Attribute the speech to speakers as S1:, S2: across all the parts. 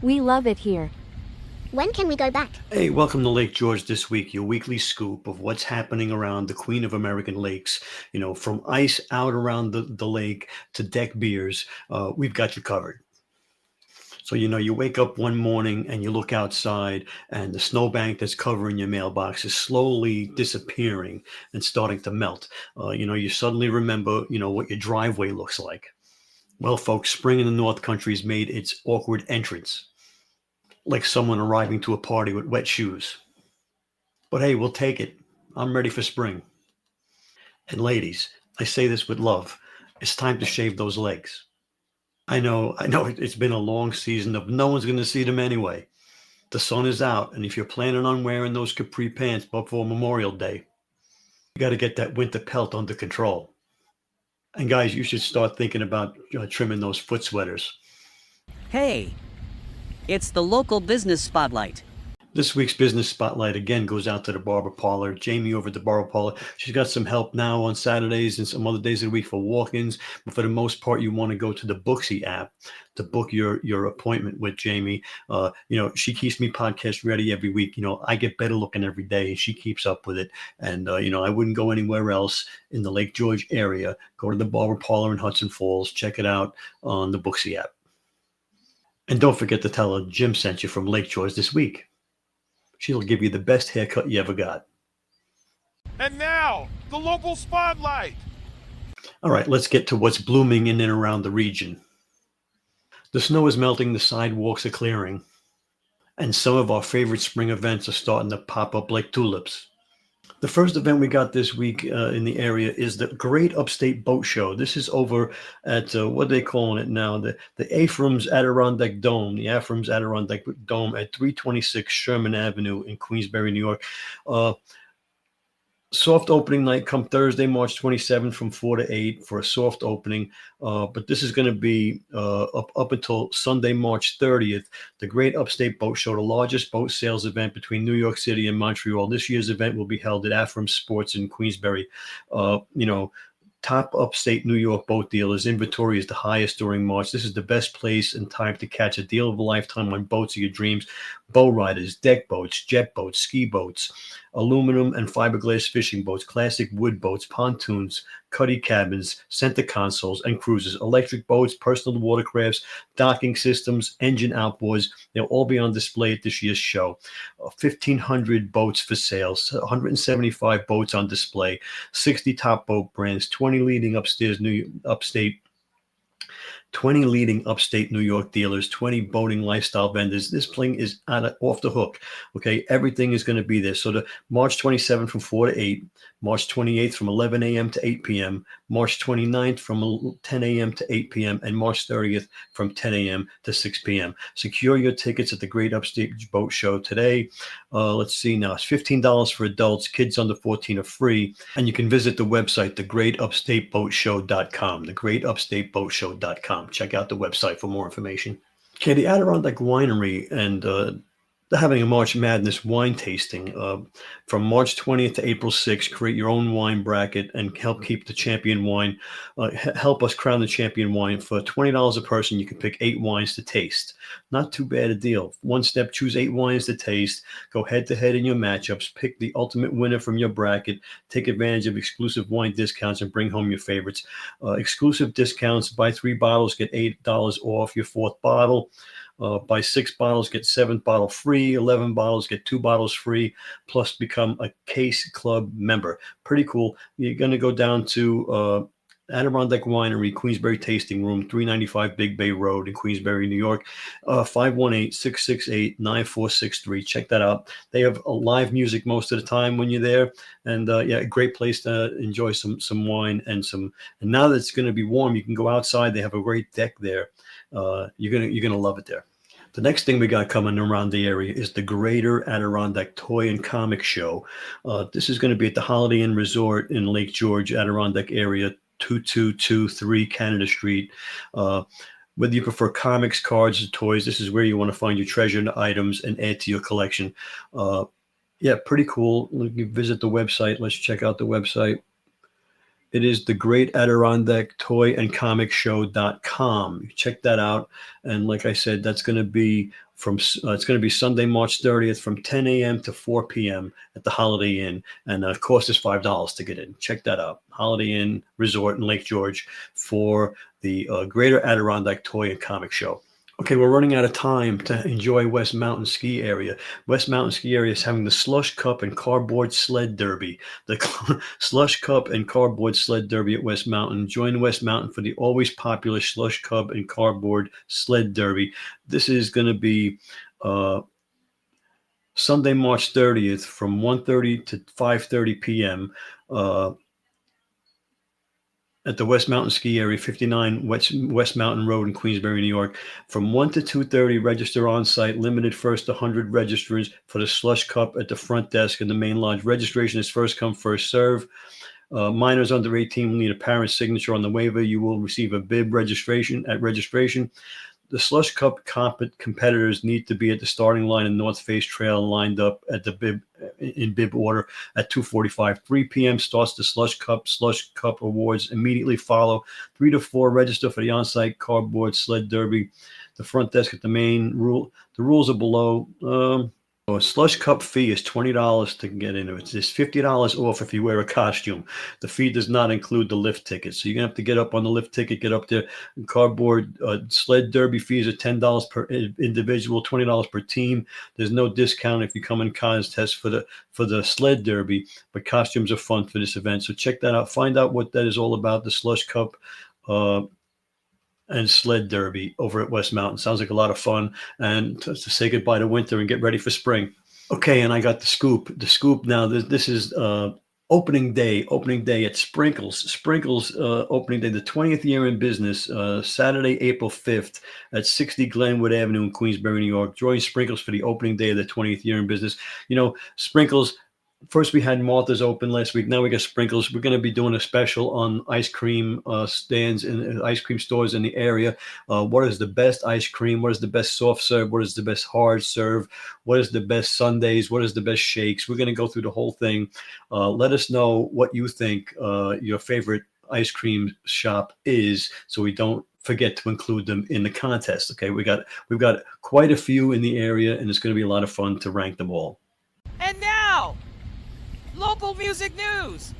S1: We love it here.
S2: When can we go back?
S3: Hey, welcome to Lake George This Week, your weekly scoop of what's happening around the Queen of American Lakes. You know, from ice out around the lake to deck beers, we've got you covered. So, you wake up one morning and you look outside, and the snowbank that's covering your mailbox is slowly disappearing and starting to melt. You suddenly remember, what your driveway looks like. Well, folks, spring in the North Country has made its awkward entrance, like someone arriving to a party with wet shoes. But hey, we'll take it. I'm ready for spring. And ladies, I say this with love. It's time to shave those legs. I know it's been a long season of no one's going to see them anyway. The sun is out, and if you're planning on wearing those capri pants before Memorial Day, you got to get that winter pelt under control. And guys, you should start thinking about trimming those foot sweaters.
S4: Hey, it's the local business spotlight.
S3: This week's business spotlight again goes out to the Barber Parlor. Jamie over at the Barber Parlor. She's got some help now on Saturdays and some other days of the week for walk-ins. But for the most part, you want to go to the Booksy app to book your appointment with Jamie. She keeps me podcast ready every week. I get better looking every day, and she keeps up with it. And I wouldn't go anywhere else in the Lake George area. Go to the Barber Parlor in Hudson Falls. Check it out on the Booksy app. And don't forget to tell her Jim sent you from Lake George This Week. She'll give you the best haircut you ever got.
S5: And now, the local spotlight.
S3: All right, let's get to what's blooming in and around the region. The snow is melting, the sidewalks are clearing, and some of our favorite spring events are starting to pop up like tulips. The first event we got this week in the area is the Great Upstate Boat Show. This is over at, what are they calling it now? The Aframs Adirondack Dome, the Aframs Adirondack Dome at 326 Sherman Avenue in Queensbury, New York. Soft opening night come Thursday, March 27th from 4 to 8 for a soft opening. But this is going to be up until Sunday, March 30th. The Great Upstate Boat Show, the largest boat sales event between New York City and Montreal. This year's event will be held at Afram Sports in Queensbury. Top upstate New York boat dealers. Inventory is the highest during March. This is the best place and time to catch a deal of a lifetime on boats of your dreams. Bow riders, deck boats, jet boats, ski boats, aluminum and fiberglass fishing boats, classic wood boats, pontoons, cuddy cabins, center consoles, and cruisers, electric boats, personal watercrafts, docking systems, engine outboards. They'll all be on display at this year's show. 1,500 boats for sale, 175 boats on display, 60 top boat brands, 20 leading upstate New York dealers, 20 boating lifestyle vendors. This thing is off the hook. Okay, everything is going to be there. So the March 27th from 4 to 8, March 28th from 11 a.m. to 8 p.m., March 29th from 10 a.m. to 8 p.m., and March 30th from 10 a.m. to 6 p.m. Secure your tickets at the Great Upstate Boat Show today. Let's see now. It's $15 for adults. Kids under 14 are free. And you can visit the website, thegreatupstateboatshow.com, thegreatupstateboatshow.com. Check out the website for more information. Okay, the Adirondack Winery, and they're having a March Madness wine tasting from March 20th to April 6th. Create your own wine bracket and help keep the champion wine. Help us crown the champion wine. For $20 a person, you can pick 8 wines to taste. Not too bad a deal. One step, choose 8 wines to taste. Go head-to-head in your matchups. Pick the ultimate winner from your bracket. Take advantage of exclusive wine discounts and bring home your favorites. Exclusive discounts. Buy 3 bottles, get $8 off your 4th bottle. Buy 6 bottles, get 7th bottle free. 11 bottles, get 2 bottles free. Plus, become a Case Club member. Pretty cool. You're going to go down to Adirondack Winery, Queensbury Tasting Room, 395 Big Bay Road in Queensbury, New York, 518-668-9463. Check that out. They have live music most of the time when you're there. And a great place to enjoy some wine and now that it's going to be warm, you can go outside. They have a great deck there. You're gonna love it there. The next thing we got coming around the area is the Greater Adirondack Toy and Comic Show. This is going to be at the Holiday Inn Resort in Lake George, Adirondack area, 2223 Canada Street. Whether you prefer comics, cards, or toys, this is where you want to find your treasured items and add to your collection. Pretty cool. You visit the website. Let's check out the website. It is the Great Adirondack Toy and Comic Show.com. Check that out. And like I said, that's going to be it's going to be Sunday, March 30th from 10 a.m. to 4 p.m. at the Holiday Inn. And the cost is $5 to get in. Check that out. Holiday Inn Resort in Lake George for the Greater Adirondack Toy and Comic Show. Okay, we're running out of time to enjoy West Mountain Ski Area. West Mountain Ski Area is having the Slush Cup and Cardboard Sled Derby. The Slush Cup and Cardboard Sled Derby at West Mountain. Join West Mountain for the always popular Slush Cup and Cardboard Sled Derby. This is going to be Sunday, March 30th from 1:30 to 5:30 p.m. At the West Mountain Ski Area, 59 West Mountain Road in Queensbury, New York. From 1 to 2:30, register on site. Limited first 100 registrants for the Slush Cup at the front desk in the main lodge. Registration is first come, first serve. Minors under 18 will need a parent's signature on the waiver. You will receive a bib at registration. The Slush Cup competitors need to be at the starting line in North Face Trail, lined up at the bib order at 2:45. 3 p.m. starts the Slush Cup awards. Immediately follow. 3 to 4 register for the on-site cardboard sled derby. The front desk at the main rule. The rules are below. A Slush Cup fee is $20 to get in. It's just $50 off if you wear a costume. The fee does not include the lift ticket. So you're going to have to get up on the lift ticket, get up there. Cardboard sled derby fees are $10 per individual, $20 per team. There's no discount if you come in contest for the sled derby, but costumes are fun for this event. So check that out. Find out what that is all about, the Slush Cup and sled derby over at West Mountain. Sounds like a lot of fun. And to say goodbye to winter and get ready for spring. Okay, and I got the scoop. The scoop now, this is opening day at Sprinkles opening day, the 20th year in business, Saturday, April 5th at 60 Glenwood Avenue in Queensbury, New York. Join Sprinkles for the opening day of the 20th year in business. You know, Sprinkles, first we had Martha's open last week. Now we got Sprinkles. We're going to be doing a special on ice cream stands and ice cream stores in the area. What is the best ice cream? What is the best soft serve? What is the best hard serve? What is the best sundaes? What is the best shakes? We're going to go through the whole thing. Let us know what you think your favorite ice cream shop is, so we don't forget to include them in the contest. Okay, we've got quite a few in the area, and it's going to be a lot of fun to rank them all.
S4: And now, local music news.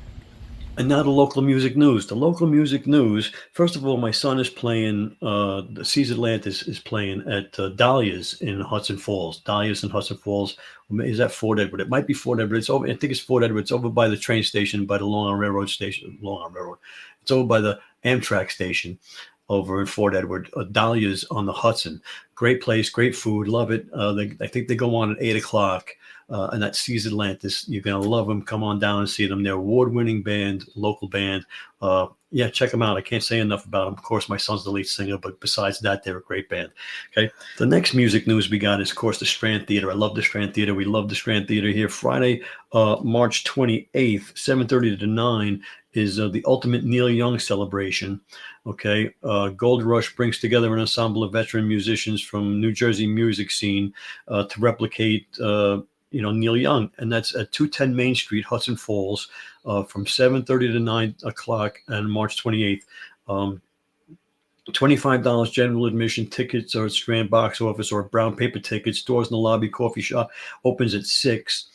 S3: And now the local music news. The local music news. First of all, my son is playing. The Seas Atlantis is playing at Dahlia's in Hudson Falls. Dahlia's in Hudson Falls. Is that Fort Edward? It might be Fort Edward. It's over. I think it's Fort Edward. It's over by the train station, by the Long Island Railroad station. Long Island Railroad. It's over by the Amtrak station over in Fort Edward. Dahlia's on the Hudson. Great place, great food. Love it. I think they go on at 8:00. And that's Seas Atlantis. You're going to love them. Come on down and see them. They're award-winning band, local band. Yeah, check them out. I can't say enough about them. Of course, my son's the lead singer, but besides that, they're a great band. Okay. The next music news we got is, of course, the Strand Theater. I love the Strand Theater. We love the Strand Theater here. Friday, March 28th, 7:30 to 9 is the Ultimate Neil Young celebration. Okay. Gold Rush brings together an ensemble of veteran musicians from New Jersey music scene to replicate Neil Young, and that's at 210 Main Street, Hudson Falls, from 7:30 to 9:00 on March 28th. $25 general admission. Tickets are at Strand box office or brown paper tickets. Doors in the lobby. Coffee shop opens at 6.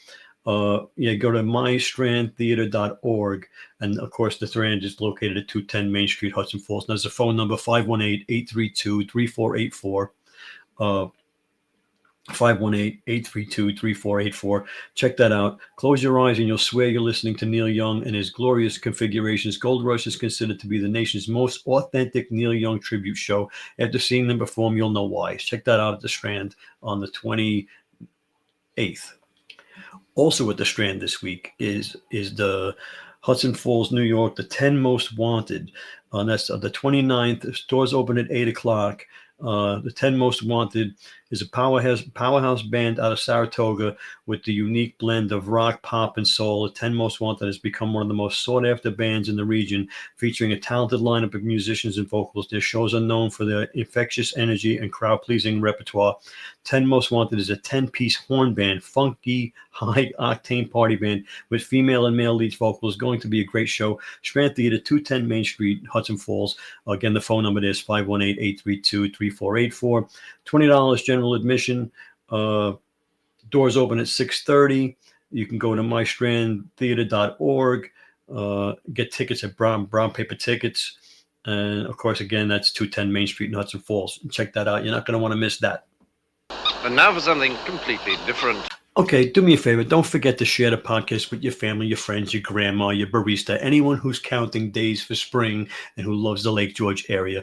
S3: Go to mystrandtheater.org, and of course the Strand is located at 210 Main Street, Hudson Falls. And there's a phone number, 518-832-3484. 518-832-3484. Check that out. Close your eyes and you'll swear you're listening to Neil Young and his glorious configurations. Gold Rush is considered to be the nation's most authentic Neil Young tribute show. After seeing them perform, you'll know why. Check that out at the Strand on the 28th. Also at the Strand this week is the Hudson Falls, New York, the 10 Most Wanted. That's the 29th. The stores open at 8:00. The 10 Most Wanted is a powerhouse band out of Saratoga with the unique blend of rock, pop, and soul. The 10 Most Wanted has become one of the most sought-after bands in the region, featuring a talented lineup of musicians and vocals. Their shows are known for their infectious energy and crowd-pleasing repertoire. 10 Most Wanted is a 10-piece horn band, funky, high-octane party band with female and male lead vocals. Going to be a great show. Strand Theater, 210 Main Street, Hudson Falls. Again, the phone number is 518-832-3484. $20 general admission. Doors open at 6:30. You can go to mystrandtheater.org, get tickets at Brown Paper Tickets. And of course, again, that's 210 Main Street in Hudson Falls. Check that out. You're not going to want to miss that.
S1: And now for something completely different.
S3: Okay, do me a favor. Don't forget to share the podcast with your family, your friends, your grandma, your barista, anyone who's counting days for spring and who loves the Lake George area.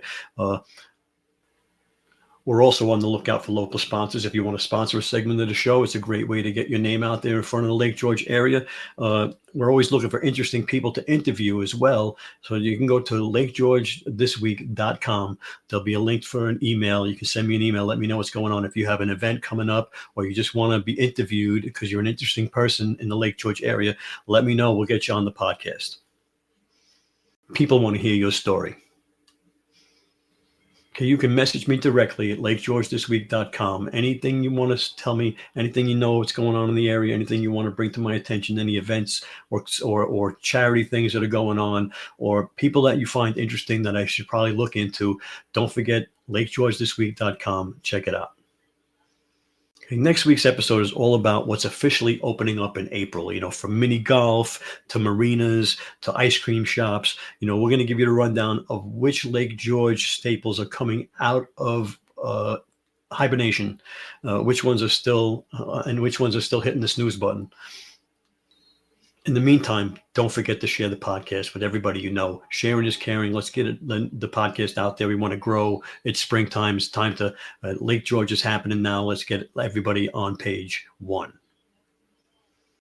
S3: We're also on the lookout for local sponsors. If you want to sponsor a segment of the show, it's a great way to get your name out there in front of the Lake George area. We're always looking for interesting people to interview as well. So you can go to lakegeorgethisweek.com. There'll be a link for an email. You can send me an email. Let me know what's going on. If you have an event coming up or you just want to be interviewed because you're an interesting person in the Lake George area, let me know. We'll get you on the podcast. People want to hear your story. Okay, you can message me directly at lakegeorgethisweek.com. Anything you want to tell me, anything you know what's going on in the area, anything you want to bring to my attention, any events or charity things that are going on, or people that you find interesting that I should probably look into, don't forget lakegeorgethisweek.com. Check it out. Okay, next week's episode is all about what's officially opening up in April, from mini golf to marinas to ice cream shops. We're going to give you the rundown of which Lake George staples are coming out of hibernation, which ones are still and which ones are still hitting the snooze button. In the meantime, don't forget to share the podcast with everybody you know. Sharing is caring. Let's get the podcast out there. We want to grow. It's springtime. It's time to Lake George is happening now. Let's get everybody on page one.